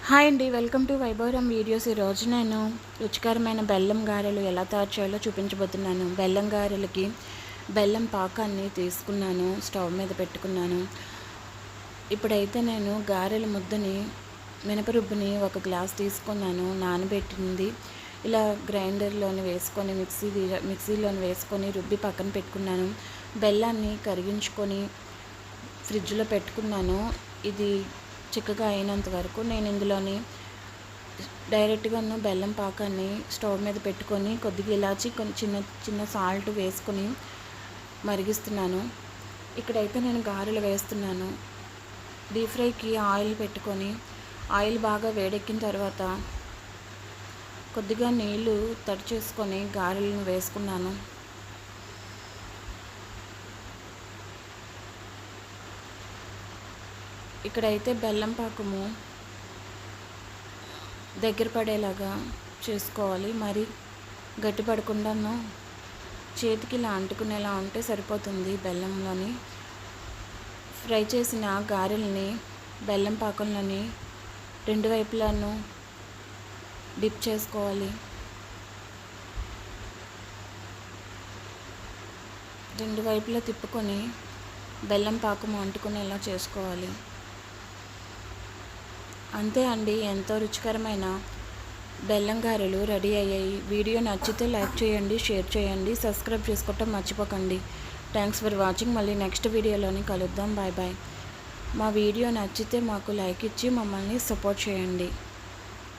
Hi అండి, welcome to వైభవరం videos. ఈరోజు నేను రుచికరమైన బెల్లం గారెలు ఎలా తయారు చేయాలో చూపించబోతున్నాను. బెల్లం గారెలకి బెల్లం పాకాన్ని తీసుకున్నాను, స్టవ్ మీద పెట్టుకున్నాను. ఇప్పుడైతే నేను గారెల ముద్దని మినపరుబ్బుని ఒక గ్లాస్ తీసుకున్నాను, నానబెట్టింది. ఇలా గ్రైండర్లోని వేసుకొని మిక్సీలోని వేసుకొని రుబ్బి పక్కన పెట్టుకున్నాను. బెల్లాన్ని కరిగించుకొని ఫ్రిడ్జ్లో పెట్టుకున్నాను. ఇది చిక్కగా అయినంత వరకు నేను ఇందులోని డైరెక్ట్గాను బెల్లం పాకాన్ని స్టవ్ మీద పెట్టుకొని కొద్దిగా ఇలాచి కొన్ని చిన్న చిన్న సాల్ట్ వేసుకొని మరిగిస్తున్నాను. ఇక్కడైతే నేను గారెలు వేస్తున్నాను. డీప్ ఫ్రైకి ఆయిల్ పెట్టుకొని ఆయిల్ బాగా వేడెక్కిన తర్వాత కొద్దిగా నీళ్ళు తడి చేసుకొని గారెలను వేసుకున్నాను. ఇక్కడైతే బెల్లం పాకము దగ్గర పడేలాగా చేసుకోవాలి. మరి గట్టి పడకుండాను చేతికి ఇలా అంటుకునేలా ఉంటే సరిపోతుంది. బెల్లంలోని ఫ్రై చేసిన గారెల్ని బెల్లం పాకంలోని రెండు వైపులను డిప్ చేసుకోవాలి. రెండు వైపులా తిప్పుకొని బెల్లం పాకము అంటుకునేలా చేసుకోవాలి. అంతే అండి, ఎంతో రుచికరమైన బెల్లం గారెలు రెడీ అయ్యాయి. వీడియో నచ్చితే లైక్ చేయండి, షేర్ చేయండి, సబ్స్క్రైబ్ చేసుకోవటం మర్చిపోకండి. Thanks for watching. మళ్ళీ నెక్స్ట్ వీడియోలోని కలుద్దాం. Bye bye. మా వీడియో నచ్చితే మాకు లైక్ ఇచ్చి మమ్మల్ని సపోర్ట్ చేయండి.